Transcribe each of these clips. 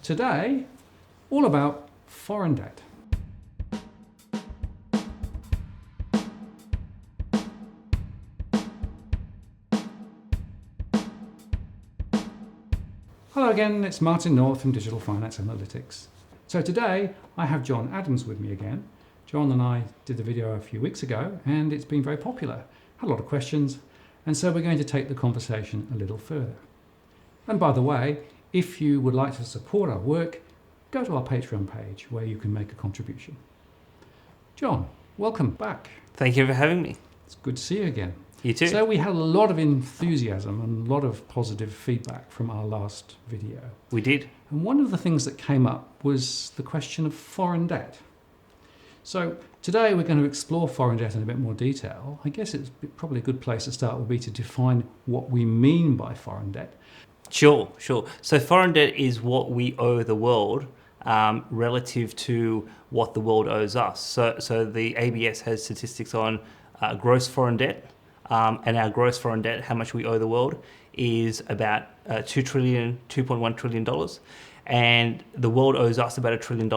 Today, all about foreign debt. Hello again, it's Martin North from Digital Finance Analytics. So today I have John Adams with me again. John and I did the video a few weeks ago and it's been very popular. Had a lot of questions, and so we're going to take the conversation a little further. And by the way, if you would like to support our work, go to our Patreon page where you can make a contribution. John, welcome back. Thank you for having me. It's good to see you again. You too. So we had a lot of enthusiasm and a lot of positive feedback from our last video. We did. And one of the things that came up was the question of foreign debt. So today we're going to explore foreign debt in a bit more detail. I guess it's probably a good place to start would be to define what we mean by foreign debt. Sure. So foreign debt is what we owe the world relative to what the world owes us. So the ABS has statistics on gross foreign debt, and our gross foreign debt, how much we owe the world, is about $2.1 trillion. And the world owes us about $1 trillion,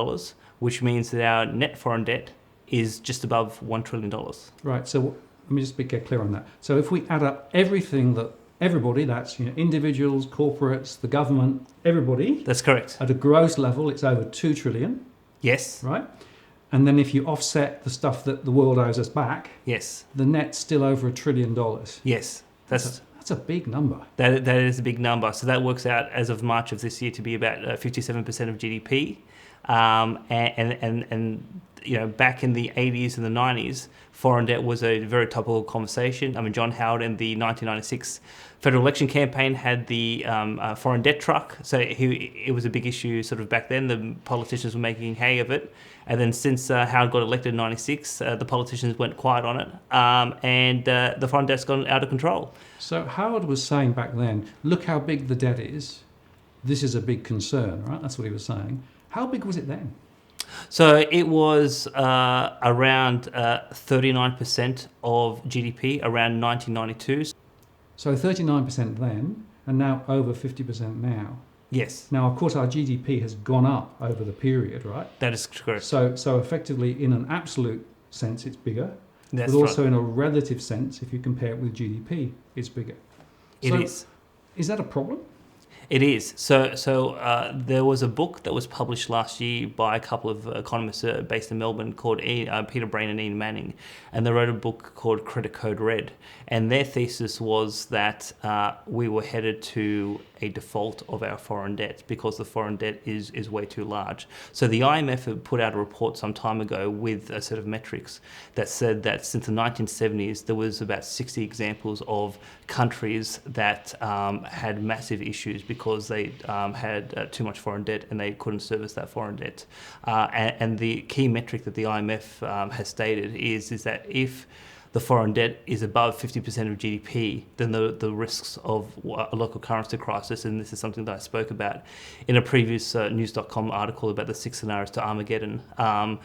which means that our net foreign debt is just above $1 trillion. Right, so let me just get clear on that. So if we add up everything that everybody, that's individuals, corporates, the government, everybody. That's correct. At a gross level, it's over 2 trillion. Yes. Right? And then if you offset the stuff that the world owes us back, yes, the net's still over $1 trillion. Yes. That's a big number. That is a big number. So that works out as of March of this year to be about 57% of GDP. And back in the 80s and the 90s, foreign debt was a very topical conversation. I mean, John Howard in the 1996 federal election campaign had the foreign debt truck. So it was a big issue sort of back then. The politicians were making hay of it. And then since Howard got elected in 96, the politicians went quiet on it. And the foreign debt's gone out of control. So Howard was saying back then, look how big the debt is. This is a big concern, right? That's what he was saying. How big was it then? So it was around 39% of GDP, around 1992. So 39% then, and now over 50% now. Yes. Now, of course, our GDP has gone up over the period, right? That is correct. So effectively, in an absolute sense, it's bigger. That's but also right. in a relative sense, if you compare it with GDP, it's bigger. It is. Is that a problem? It is. So there was a book that was published last year by a couple of economists based in Melbourne called Peter Brain and Ian Manning, and they wrote a book called Credit Code Red. And their thesis was that we were headed to a default of our foreign debt because the foreign debt is way too large. So the IMF had put out a report some time ago with a set of metrics that said that since the 1970s, there was about 60 examples of countries that had massive issues because they had too much foreign debt and they couldn't service that foreign debt. And the key metric that the IMF has stated is that if the foreign debt is above 50% of GDP, then the risks of a local currency crisis, and this is something that I spoke about in a previous news.com article about the 6 scenarios to Armageddon, a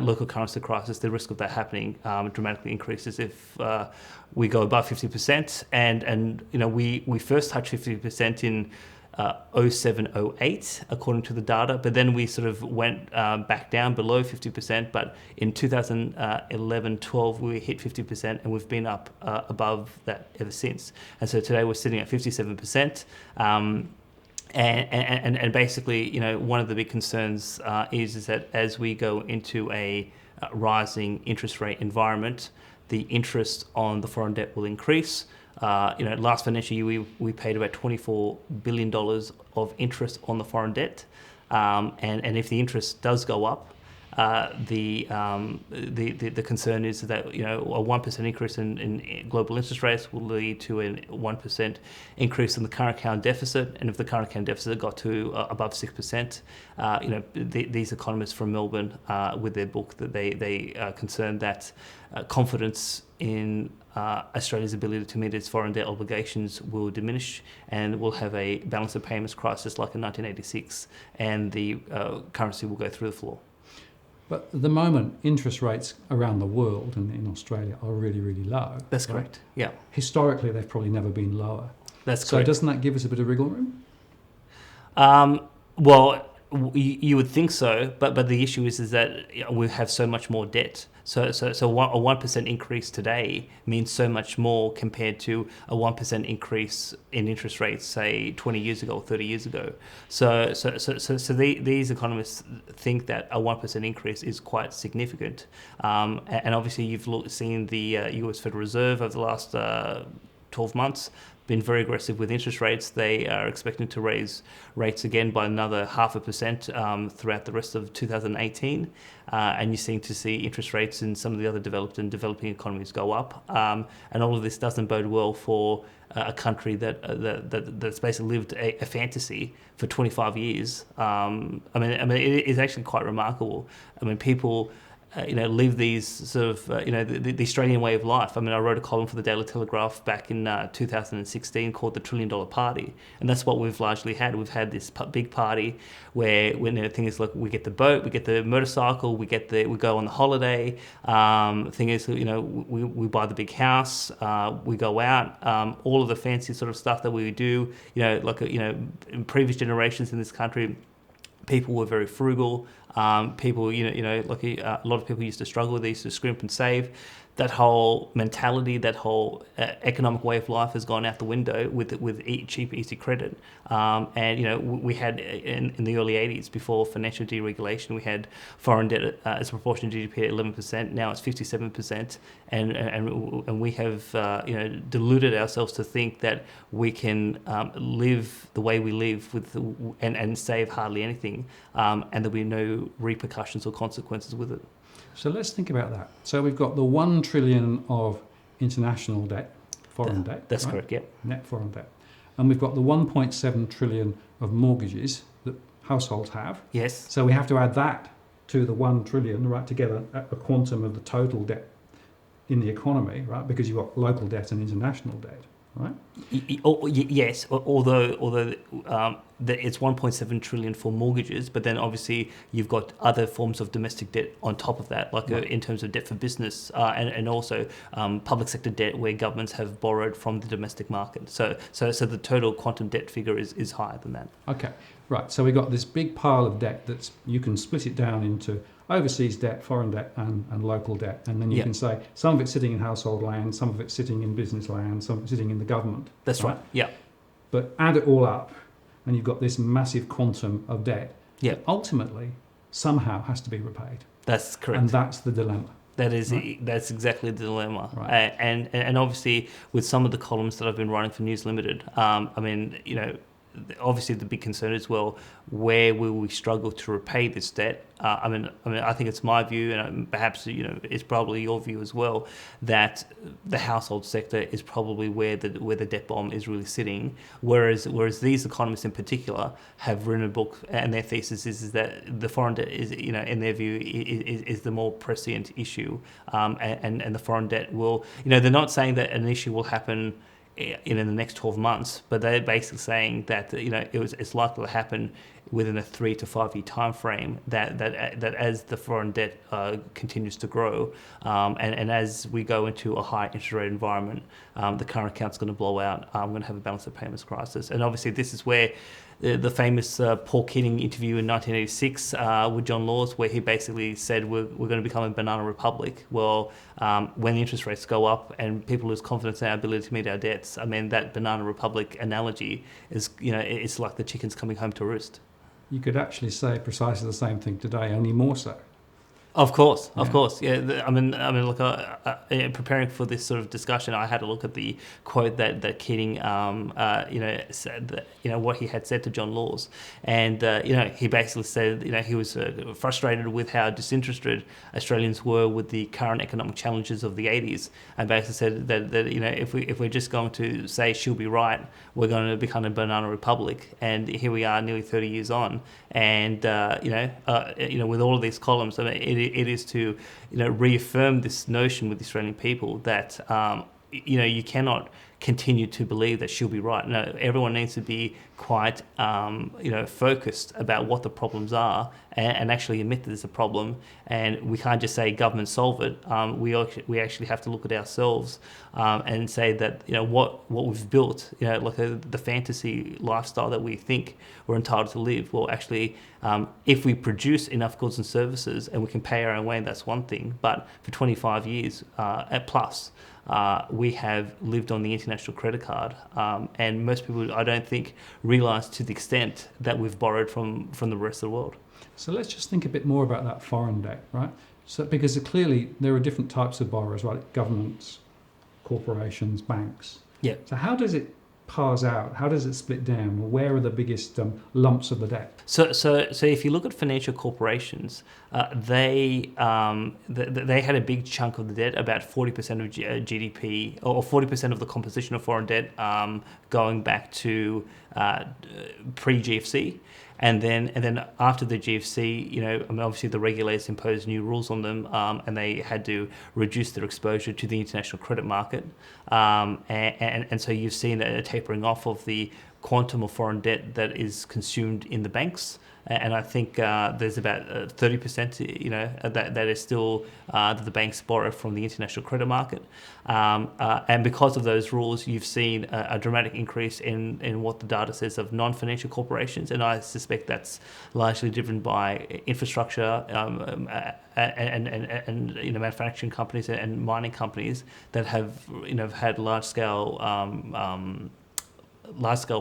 local currency crisis, the risk of that happening dramatically increases if we go above 50%. And we first touched 50% in 07-08 according to the data, but then we sort of went back down below 50%, but in 2011-12 we hit 50% and we've been up above that ever since. And so today we're sitting at 57%. And basically, one of the big concerns is that as we go into a rising interest rate environment, the interest on the foreign debt will increase. Last financial year we paid about $24 billion of interest on the foreign debt, and if the interest does go up, the concern is that a 1% increase in global interest rates will lead to a 1% increase in the current account deficit, and if the current account deficit got to above 6%, these economists from Melbourne with their book that they are concerned that confidence in Australia's ability to meet its foreign debt obligations will diminish, and we'll have a balance of payments crisis like in 1986, and the currency will go through the floor. But at the moment, interest rates around the world and in Australia are really, really low. That's correct. Yeah. Historically, they've probably never been lower. That's so correct. Doesn't that give us a bit of wriggle room? Well, you would think so, but the issue is that we have so much more debt. So a 1% increase today means so much more compared to a 1% increase in interest rates, say 20 years ago or 30 years ago. These economists think that a 1% increase is quite significant. And obviously you've seen the US Federal Reserve over the last 12 months been very aggressive with interest rates. They are expecting to raise rates again by another 0.5% throughout the rest of 2018. And you're seeing to see interest rates in some of the other developed and developing economies go up. And all of this doesn't bode well for a country that's basically lived a fantasy for 25 years. I mean, it is actually quite remarkable. I mean, people live these sort of, the Australian way of life. I mean, I wrote a column for the Daily Telegraph back in 2016 called The $1 Trillion Party. And that's what we've largely had. We've had this big party where things like we get the boat, we get the motorcycle, we go on the holiday. Thing is, we buy the big house, we go out, all of the fancy sort of stuff that we do, in previous generations in this country, people were very frugal. People, a lot of people used to struggle. They used to scrimp and save. That whole mentality, that whole economic way of life has gone out the window with cheap, easy credit. And we had in the early 80s, before financial deregulation, we had foreign debt as a proportion of GDP at 11%. Now it's 57%, and we have deluded ourselves to think that we can live the way we live and save hardly anything, and there'll be no repercussions or consequences with it. So let's think about that. So we've got the 1 trillion of international debt, foreign debt. That's right? correct, yeah. Net foreign debt. And we've got the 1.7 trillion of mortgages that households have. Yes. So we have to add that to the 1 trillion, right, to get a quantum of the total debt in the economy, right? Because you've got local debt and international debt, right? Yes, although it's 1.7 trillion for mortgages, but then obviously you've got other forms of domestic debt on top of that, like in terms of debt for business, and also public sector debt where governments have borrowed from the domestic market. So the total quantum debt figure is higher than that. Okay, right. So we've got this big pile of debt that's, you can split it down into overseas debt, foreign debt, and local debt. And then you can say some of it's sitting in household land, some of it's sitting in business land, some of it's sitting in the government. That's right. Yeah. But add it all up, and you've got this massive quantum of debt. Yeah. Ultimately, somehow has to be repaid. That's correct. And that's the dilemma. That's exactly the dilemma. Right. And obviously with some of the columns that I've been writing for News Limited, obviously the big concern as well, where will we struggle to repay this debt? I think it's my view, and perhaps it's probably your view as well, that the household sector is probably where the debt bomb is really sitting. Whereas these economists in particular have written a book, and their thesis is that the foreign debt is, in their view, is the more prescient issue, and the foreign debt will, they're not saying that an issue will happen in the next 12 months, but they're basically saying that it's likely to happen within a 3 to 5 year time frame, that as the foreign debt continues to grow, and as we go into a high interest rate environment, the current account's going to blow out. I'm going to have a balance of payments crisis. And obviously this is where the famous Paul Keating interview in 1986 with John Laws, where he basically said we're going to become a banana republic. Well, when the interest rates go up and people lose confidence in our ability to meet our debts, that banana republic analogy is, it's like the chickens coming home to roost. You could actually say precisely the same thing today, only more so. Of course. Yeah. Look, preparing for this sort of discussion, I had a look at the quote that Keating, said that, what he had said to John Laws, and he basically said, he was frustrated with how disinterested Australians were with the current economic challenges of the 80s, and basically said that if we're just going to say she'll be right, we're going to become a banana republic, and here we are, nearly 30 years on, and with all of these columns, it is to reaffirm this notion with the Australian people that you cannot continue to believe that she'll be right. No, everyone needs to be quite focused about what the problems are and actually admit that there's a problem. And we can't just say government solve it. We actually have to look at ourselves and say that what we've built, like the fantasy lifestyle that we think we're entitled to live. Well, actually, if we produce enough goods and services and we can pay our own way, that's one thing. But for 25 years at plus, we have lived on the international credit card, and most people, I don't think, realise to the extent that we've borrowed from the rest of the world. So let's just think a bit more about that foreign debt, right? So because clearly there are different types of borrowers, right? Governments, corporations, banks. Yeah. So how does it parse out? How does it split down? Where are the biggest lumps of the debt? So if you look at financial corporations, they had a big chunk of the debt, about 40% of GDP, or 40% of the composition of foreign debt, going back to pre-GFC. And then after the GFC, obviously the regulators imposed new rules on them, and they had to reduce their exposure to the international credit market. And so you've seen a tapering off of the quantum of foreign debt that is consumed in the banks. And I think there's about 30%, that is still that the banks borrow from the international credit market. And because of those rules, you've seen a dramatic increase in what the data says of non-financial corporations. And I suspect that's largely driven by infrastructure and manufacturing companies and mining companies that have had large-scale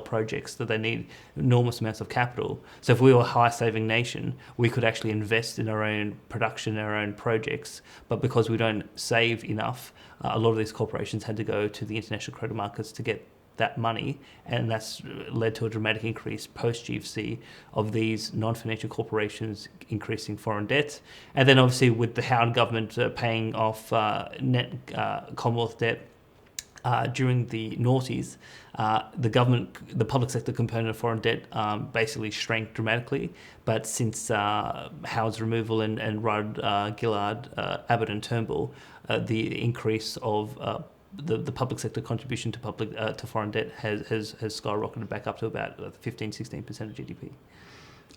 projects that they need enormous amounts of capital. So if we were a high-saving nation, we could actually invest in our own production, our own projects. But because we don't save enough, a lot of these corporations had to go to the international credit markets to get that money, and that's led to a dramatic increase post-GFC of these non-financial corporations increasing foreign debt. And then obviously with the Howard government paying off net Commonwealth debt during the noughties, the public sector component of foreign debt basically shrank dramatically. But since Howard's removal and Rudd, Gillard, Abbott and Turnbull, the increase of the public sector contribution to foreign debt has skyrocketed back up to about 15-16% of GDP.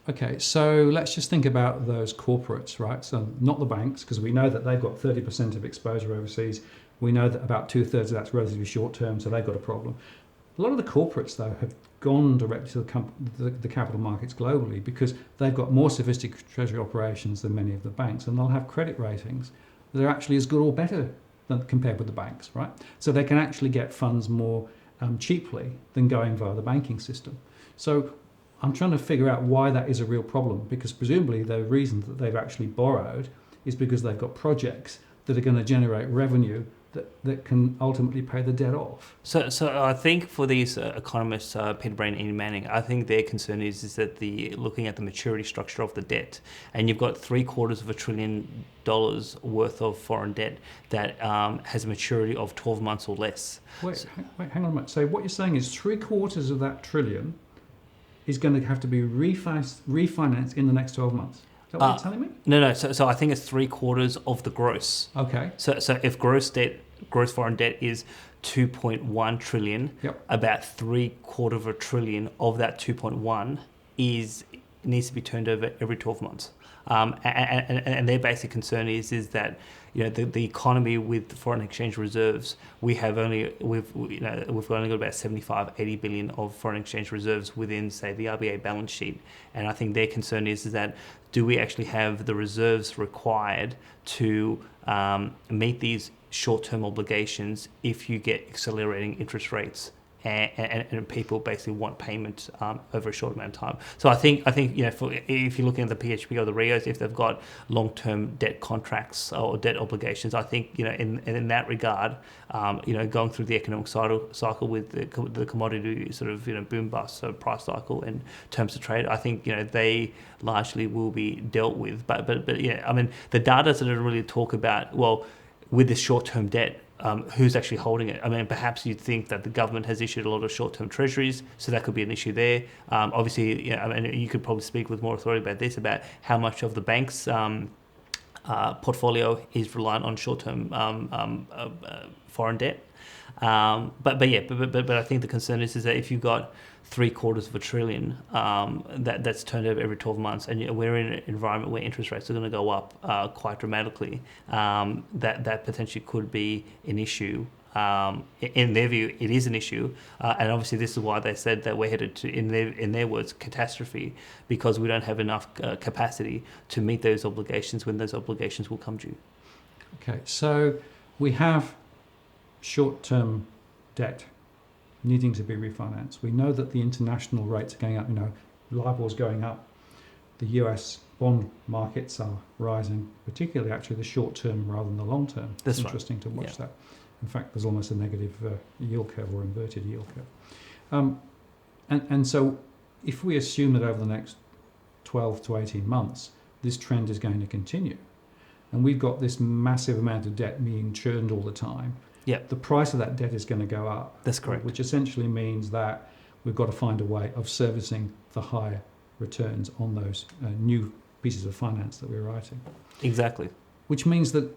Okay, so let's just think about those corporates, right? So not the banks, because we know that they've got 30% of exposure overseas. We know that about 2/3 of that's relatively short term, so they've got a problem. A lot of the corporates, though, have gone directly to the capital markets globally because they've got more sophisticated treasury operations than many of the banks, and they'll have credit ratings that are actually as good or better than compared with the banks, right? So they can actually get funds more cheaply than going via the banking system. So I'm trying to figure out why that is a real problem, because presumably the reason that they've actually borrowed is because they've got projects that are going to generate revenue that can ultimately pay the debt off. So I think for these economists, Peter Brain and Ian Manning, I think their concern is that looking at the maturity structure of the debt, and you've got $750 billion worth of foreign debt that has a maturity of 12 months or less. Wait, hang on a minute. So what you're saying is 3/4 of that trillion is going to have to be refinanced in the next 12 months. Is that what you're telling me? No. So I think it's 3/4 of the gross. Okay. So if gross foreign debt is 2.1 trillion, yep, about 3/4 trillion of that 2.1 needs to be turned over every 12 months. And their basic concern is that the economy with foreign exchange reserves, we've only got about 75-80 billion of foreign exchange reserves within, say, the RBA balance sheet. And I think their concern is that do we actually have the reserves required to meet these short-term obligations if you get accelerating interest rates? And people basically want payment over a short amount of time. So I think if you're looking at the PHP or the RIOs, if they've got long-term debt contracts or debt obligations, I think in that regard, going through the economic cycle with the commodity sort of boom bust price cycle and terms of trade, I think they largely will be dealt with. But I mean the data sort of really talk about with this short-term debt. Who's actually holding it? I mean, perhaps you'd think that the government has issued a lot of short-term treasuries, so that could be an issue there. Obviously, I mean, you could probably speak with more authority about this, about how much of the banks' portfolio is reliant on short-term foreign debt. But I think the concern is that if you've got $750 billion that's turned over every 12 months, and we're in an environment where interest rates are going to go up quite dramatically, that potentially could be an issue. In their view, it is an issue, and obviously this is why they said that we're headed to, in their words, catastrophe, because we don't have enough capacity to meet those obligations when those obligations will come due. Okay, so we have short-term debt needing to be refinanced. We know that the international rates are going up. LIBOR's going up. The US bond markets are rising, particularly actually the short term rather than the long term. That's it's interesting to watch Yeah. that. In fact, there's almost a negative yield curve or inverted yield curve. And so if we assume that over the next 12 to 18 months, this trend is going to continue, and we've got this massive amount of debt being churned all the time, Yep. the price of that debt is going to go up. That's correct. Which essentially means that we've got to find a way of servicing the higher returns on those new pieces of finance that we're writing. Exactly. Which means that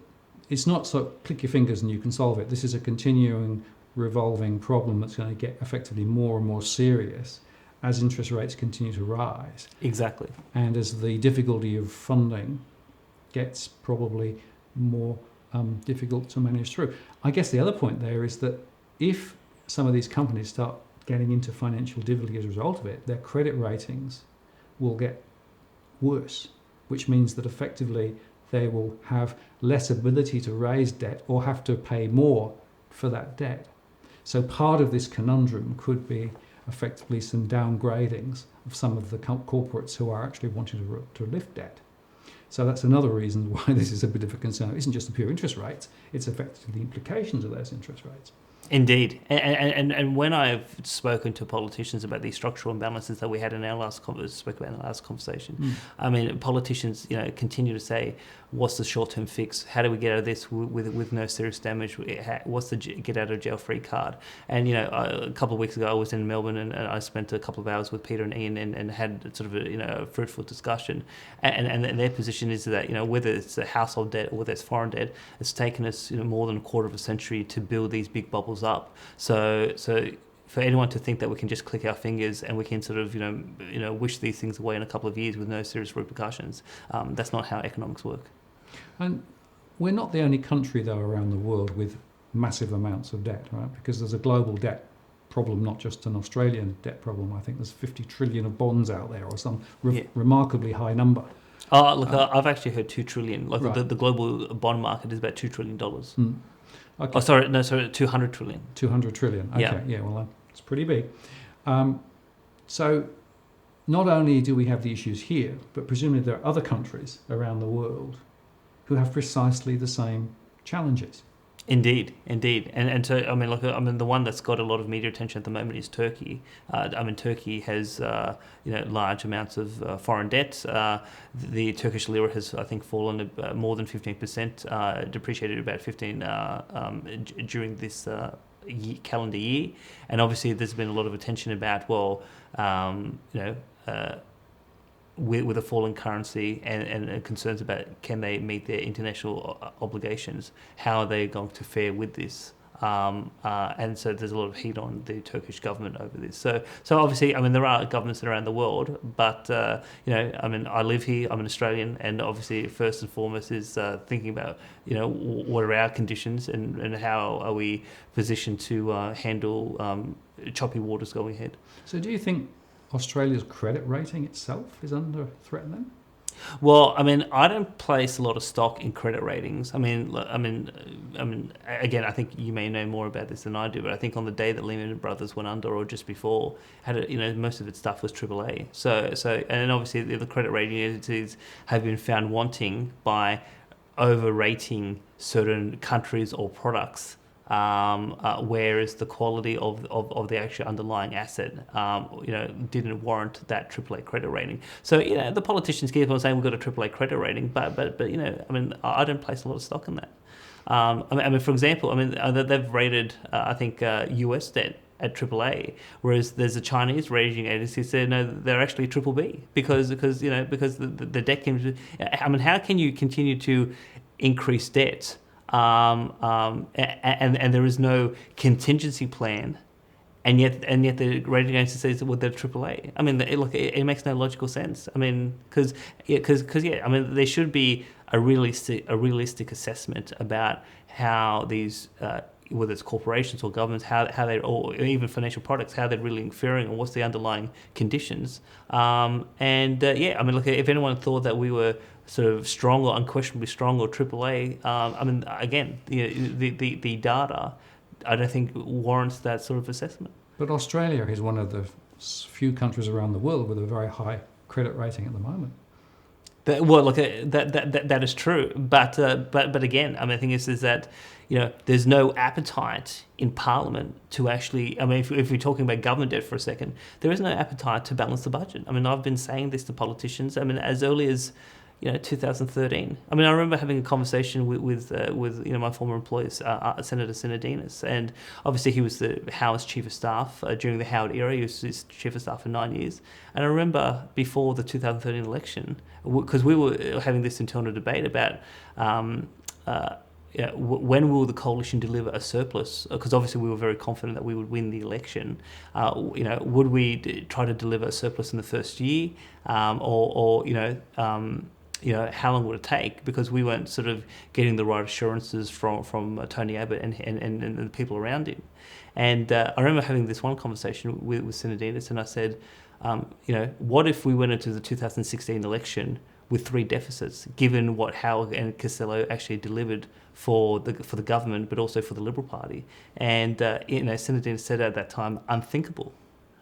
it's not so click your fingers and you can solve it. This is a continuing, revolving problem that's going to get effectively more and more serious as interest rates continue to rise. Exactly. And as the difficulty of funding gets probably more difficult to manage through. I guess the other point there is that if some of these companies start getting into financial difficulty as a result of it, their credit ratings will get worse, which means that effectively they will have less ability to raise debt or have to pay more for that debt. So part of this conundrum could be effectively some downgradings of some of the corporates who are actually wanting to lift debt. So that's another reason why this is a bit of a concern. It isn't just the pure interest rates, it's effectively the implications of those interest rates. Indeed, and when I've spoken to politicians about these structural imbalances that we had in our last conversation, I mean, politicians, continue to say, "What's the short-term fix? How do we get out of this with no serious damage? What's the get out of jail free card?" And a couple of weeks ago, I was in Melbourne and I spent a couple of hours with Peter and Ian and had sort of a fruitful discussion. And their position is that whether it's a household debt or whether it's foreign debt, it's taken us more than a quarter of a century to build these big bubbles up. So for anyone to think that we can just click our fingers and we can sort of wish these things away in a couple of years with no serious repercussions, that's not how economics work. And we're not the only country though around the world with massive amounts of debt, right? Because there's a global debt problem, not just an Australian debt problem. I think there's 50 trillion of bonds out there or some remarkably high number. Oh, look, I've actually heard 2 trillion. Like right. the global bond market is about $2 trillion. Okay. Oh, sorry, 200 trillion. 200 trillion. Okay, yeah, well, it's pretty big. So not only do we have the issues here, but presumably there are other countries around the world who have precisely the same challenges. Indeed. And so, the one that's got a lot of media attention at the moment is Turkey. Turkey has, large amounts of foreign debt. The Turkish lira has, I think, fallen more than 15%, depreciated about 15% during this calendar year. And obviously there's been a lot of attention about, with a falling currency and concerns about can they meet their international obligations, how are they going to fare with this? And so there's a lot of heat on the Turkish government over this. So obviously, there are governments around the world, but, I live here, I'm an Australian, and obviously first and foremost is thinking about, what are our conditions and how are we positioned to handle choppy waters going ahead. So do you think Australia's credit rating itself is under threat then? Well, I don't place a lot of stock in credit ratings. Again, I think you may know more about this than I do, but I think on the day that Lehman Brothers went under, or just before, most of its stuff was AAA. So, and obviously the credit rating agencies have been found wanting by overrating certain countries or products. Whereas the quality of the actual underlying asset, didn't warrant that AAA credit rating. So, the politicians keep on saying we've got a AAA credit rating, but I don't place a lot of stock in that. For example, they've rated, US debt at AAA, whereas there's a Chinese rating agency that said no, they're actually triple B because the debt can. I mean, how can you continue to increase debt and there is no contingency plan, and yet the rating agency says well they're AAA. I mean, it makes no logical sense. I mean, because I mean there should be a realistic assessment about how these whether it's corporations or governments, how they, or even financial products, how they're really inferring, or what's the underlying conditions. I mean, look, if anyone thought that we were sort of strong or unquestionably strong or AAA, I mean, again, the data, I don't think warrants that sort of assessment. But Australia is one of the few countries around the world with a very high credit rating at the moment. Well, look, that is true, but again, I mean, the thing is that there's no appetite in Parliament to actually. I mean, if we're talking about government debt for a second, there is no appetite to balance the budget. I mean, I've been saying this to politicians. I mean, as early as 2013. I mean, I remember having a conversation with my former employers, Senator Sinodinos, and obviously he was the Howard's chief of staff during the Howard era. He was his chief of staff for 9 years, and I remember before the 2013 election, because we were having this internal debate about when will the coalition deliver a surplus? Because obviously we were very confident that we would win the election. Would we try to deliver a surplus in the first year, how long would it take? Because we weren't sort of getting the right assurances from Tony Abbott and the people around him. And I remember having this one conversation with Sinodinos, and I said, what if we went into the 2016 election with 3 deficits, given what Howard and Costello actually delivered for the government, but also for the Liberal Party? And Sinodinos said at that time, unthinkable.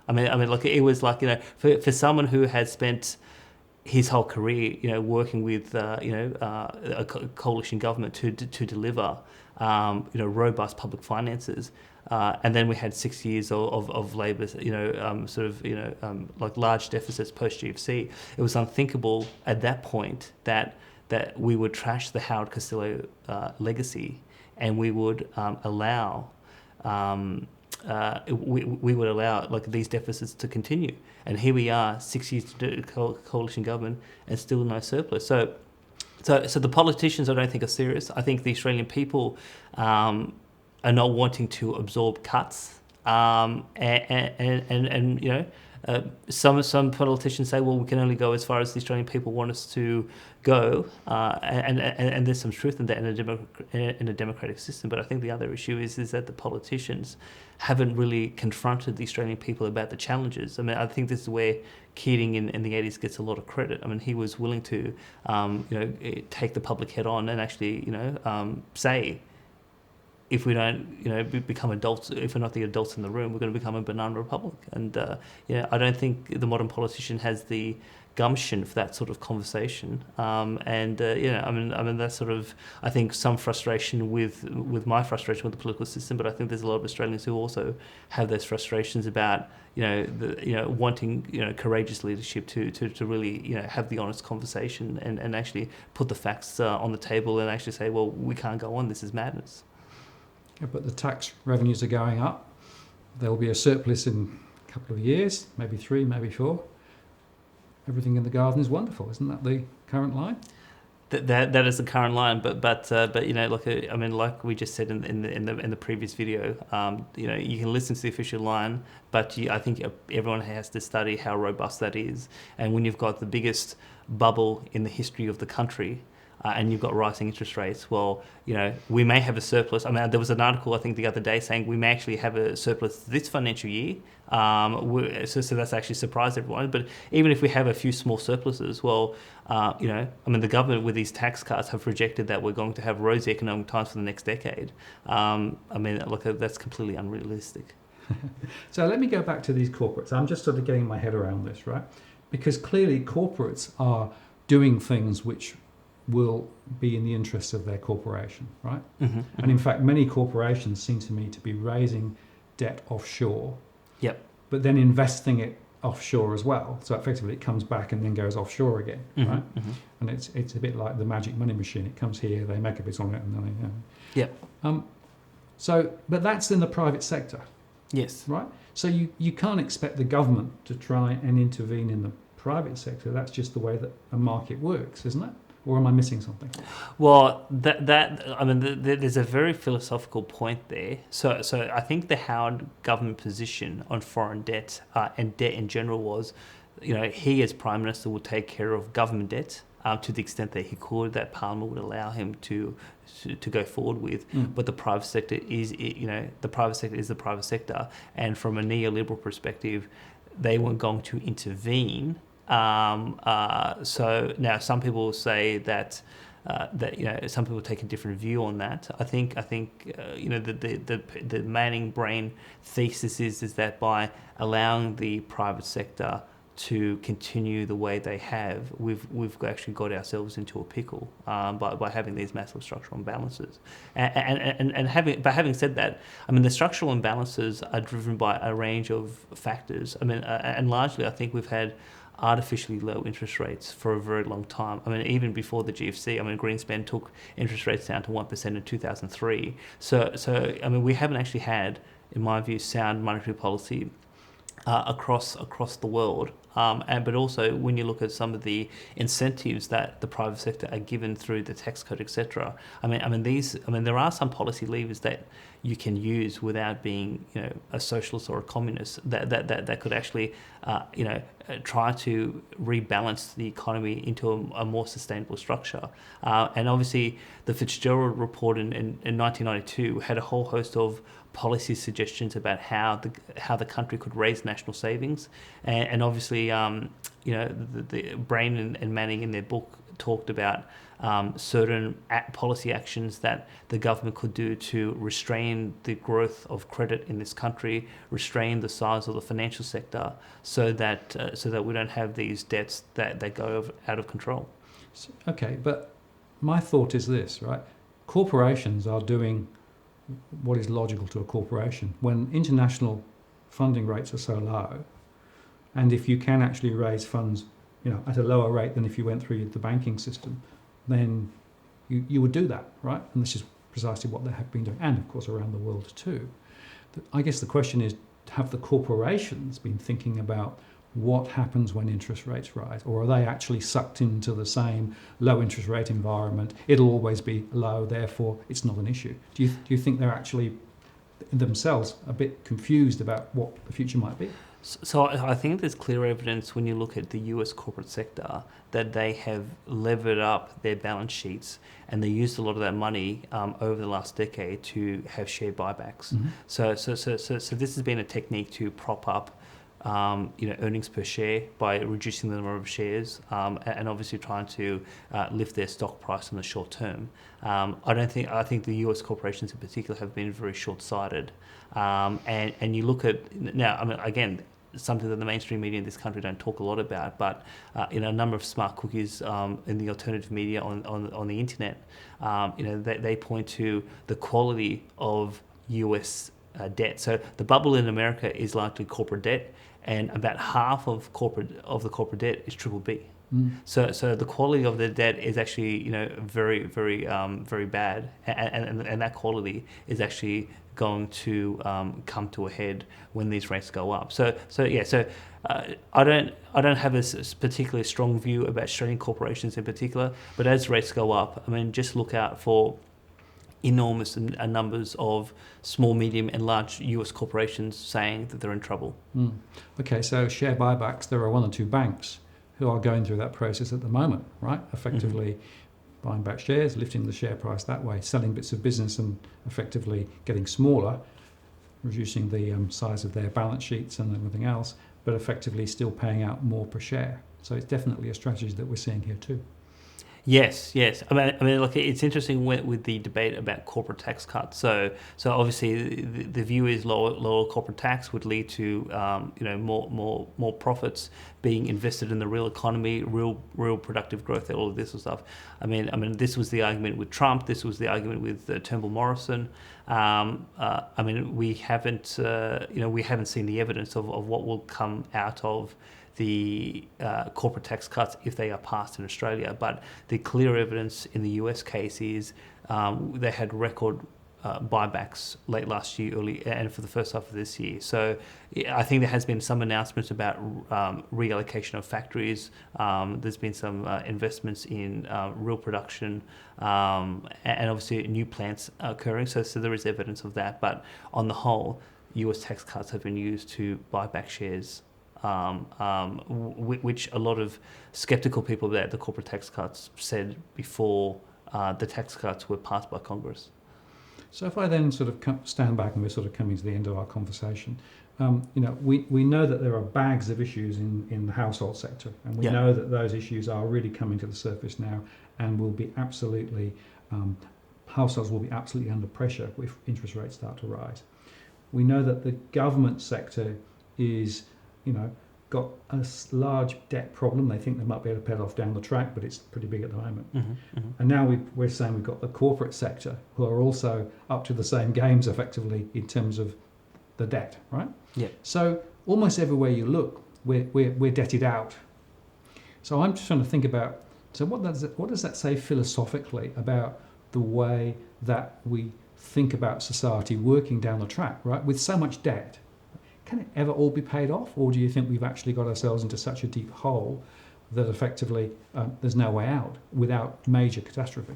I mean, like it was like for someone who had spent his whole career, working with a coalition government to deliver robust public finances, and then we had 6 years of Labor, like large deficits post GFC. It was unthinkable at that point that we would trash the Howard Costello legacy, and we would allow. We would allow like these deficits to continue, and here we are 6 years to coalition government and still no surplus. So the politicians, I don't think, are serious. I think the Australian people are not wanting to absorb cuts, some politicians say, well, we can only go as far as the Australian people want us to go, and there's some truth in that in a democratic system. But I think the other issue is that the politicians haven't really confronted the Australian people about the challenges. I mean, I think this is where Keating in the 80s gets a lot of credit. I mean, he was willing to take the public head on and actually say, if we don't, become adults, if we're not the adults in the room, we're going to become a banana republic. And I don't think the modern politician has the gumption for that sort of conversation. I mean that's sort of, I think, some frustration with my frustration with the political system. But I think there's a lot of Australians who also have those frustrations about wanting courageous leadership to really have the honest conversation and actually put the facts on the table and actually say, well, we can't go on. This is madness. Yeah, but the tax revenues are going up. There'll be a surplus in a couple of years, maybe 3, maybe 4. Everything in the garden is wonderful. Isn't that the current line? That is the current line, but look, I mean, like we just said in the previous video, you can listen to the official line, but I think everyone has to study how robust that is. And when you've got the biggest bubble in the history of the country, and you've got rising interest rates, well, we may have a surplus. I mean, there was an article, I think, the other day saying we may actually have a surplus this financial year. So that's actually surprised everyone. But even if we have a few small surpluses, well, I mean, the government with these tax cuts have projected that we're going to have rosy economic times for the next decade. I mean, look, that's completely unrealistic. So let me go back to these corporates. I'm just sort of getting my head around this, right? Because clearly corporates are doing things which will be in the interests of their corporation, right? Mm-hmm, mm-hmm. And in fact, many corporations seem to me to be raising debt offshore, yep, but then investing it offshore as well. So effectively it comes back and then goes offshore again, mm-hmm, right? Mm-hmm. And it's a bit like the magic money machine. It comes here, they make a bit on it, and then yep. But that's in the private sector. Yes. right? So you can't expect the government to try and intervene in the private sector. That's just the way that a market works, isn't it? Or am I missing something? Well, there's a very philosophical point there. So I think the Howard government position on foreign debt and debt in general was, he as Prime Minister would take care of government debt to the extent that he could, that Parliament would allow him to go forward with. But the private sector is, the private sector is the private sector, and from a neoliberal perspective, they weren't going to intervene. So now some people say that some people take a different view on that. I think the Manning brain thesis is that by allowing the private sector to continue the way they have, we've actually got ourselves into a pickle by having these massive structural imbalances. And having said that, the structural imbalances are driven by a range of factors. And largely, I think we've had artificially low interest rates for a very long time. Even before the GFC, Greenspan took interest rates down to 1% in 2003. So we haven't actually had, in my view, sound monetary policy across the world. But also when you look at some of the incentives that the private sector are given through the tax code, etc. There are some policy levers that you can use without being, a socialist or a communist that could actually, try to rebalance the economy into a more sustainable structure. And obviously, the Fitzgerald report in 1992 had a whole host of policy suggestions about how the country could raise national savings, and obviously, the Brain and Manning in their book talked about certain policy actions that the government could do to restrain the growth of credit in this country, restrain the size of the financial sector, so that we don't have these debts that go out of control. Okay, but my thought is this, right? Corporations are doing what is logical to a corporation. When international funding rates are so low, and if you can actually raise funds, at a lower rate than if you went through the banking system, then you would do that, right? And this is precisely what they have been doing, and of course around the world too. I guess the question is, have the corporations been thinking about what happens when interest rates rise, or are they actually sucked into the same low interest rate environment? It'll always be low, therefore it's not an issue. Do you think they're actually themselves a bit confused about what the future might be? So I think there's clear evidence when you look at the US corporate sector that they have levered up their balance sheets, and they used a lot of that money over the last decade to have share buybacks. Mm-hmm. So this has been a technique to prop up earnings per share by reducing the number of shares, and obviously trying to lift their stock price in the short term. I think the US corporations in particular have been very short-sighted. And you look at now, again, something that the mainstream media in this country don't talk a lot about, but a number of smart cookies in the alternative media on the internet, they point to the quality of US debt. So the bubble in America is largely corporate debt, and about half of the corporate debt is triple B. Mm. So the quality of the debt is actually very very very bad, and that quality is actually going to come to a head when these rates go up. So I don't have a particularly strong view about Australian corporations in particular, but as rates go up, just look out for enormous numbers of small, medium and large US corporations saying that they're in trouble. Mm. Okay, so share buybacks, there are one or two banks who are going through that process at the moment, right? Effectively buying back shares, lifting the share price that way, selling bits of business and effectively getting smaller, reducing the size of their balance sheets and everything else, but effectively still paying out more per share. So it's definitely a strategy that we're seeing here too. Yes. Look, it's interesting with the debate about corporate tax cuts. So obviously the view is lower corporate tax would lead to more profits being invested in the real economy, real productive growth, all of this sort of stuff. This was the argument with Trump. This was the argument with Turnbull Morrison. We haven't seen the evidence of what will come out of the corporate tax cuts if they are passed in Australia. But the clear evidence in the US case is they had record buybacks late last year, early and for the first half of this year. So I think there has been some announcements about reallocation of factories. There's been some investments in real production, and obviously new plants occurring. So there is evidence of that. But on the whole, US tax cuts have been used to buy back shares, which a lot of skeptical people about the corporate tax cuts said before the tax cuts were passed by Congress. So if I then sort of stand back and we're sort of coming to the end of our conversation, we know that there are bags of issues in the household sector, and we know that those issues are really coming to the surface now and will be absolutely, households will be absolutely under pressure if interest rates start to rise. We know that the government sector is, got a large debt problem. They think they might be able to pay it off down the track, but it's pretty big at the moment. And now we're saying we've got the corporate sector who are also up to the same games effectively in terms of the debt, right? Yeah. So almost everywhere you look, we're debted out. So I'm just trying to think about, so what does that say philosophically about the way that we think about society working down the track, right? With so much debt, can it ever all be paid off? Or do you think we've actually got ourselves into such a deep hole that effectively there's no way out without major catastrophe?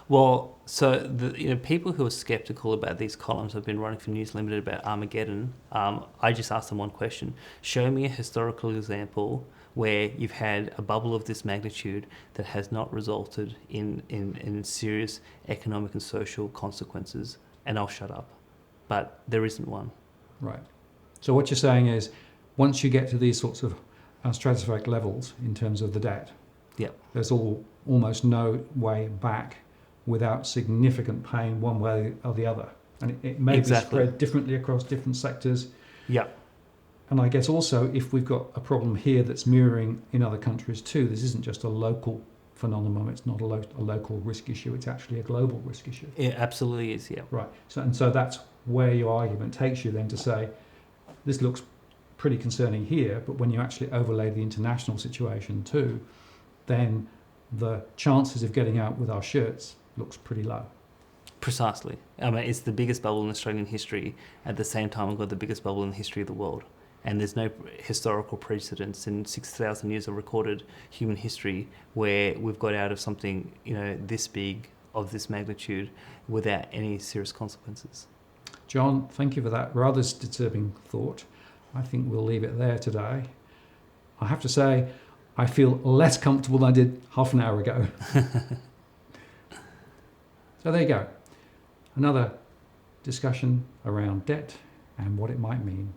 Well, so the people who are skeptical about these columns have been writing for News Limited about Armageddon. I just asked them one question: show me a historical example where you've had a bubble of this magnitude that has not resulted in serious economic and social consequences, and I'll shut up. But there isn't one. Right. So what you're saying is, once you get to these sorts of stratospheric levels in terms of the debt, there's almost no way back without significant pain one way or the other. And it may be spread differently across different sectors. Yeah. And I guess also, if we've got a problem here that's mirroring in other countries too, this isn't just a local phenomenon, it's not a local risk issue, it's actually a global risk issue. It absolutely is, yeah. Right. So that's where your argument takes you then to say, this looks pretty concerning here, but when you actually overlay the international situation too, then the chances of getting out with our shirts looks pretty low. Precisely. I mean, it's the biggest bubble in Australian history. At the same time, we've got the biggest bubble in the history of the world. And there's no historical precedence in 6,000 years of recorded human history where we've got out of something, this big, of this magnitude, without any serious consequences. John, thank you for that rather disturbing thought. I think we'll leave it there today. I have to say, I feel less comfortable than I did half an hour ago. So there you go. Another discussion around debt and what it might mean.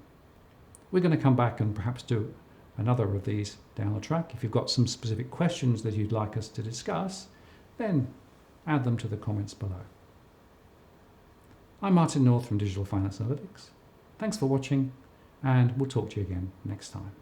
We're going to come back and perhaps do another of these down the track. If you've got some specific questions that you'd like us to discuss, then add them to the comments below. I'm Martin North from Digital Finance Analytics. Thanks for watching, and we'll talk to you again next time.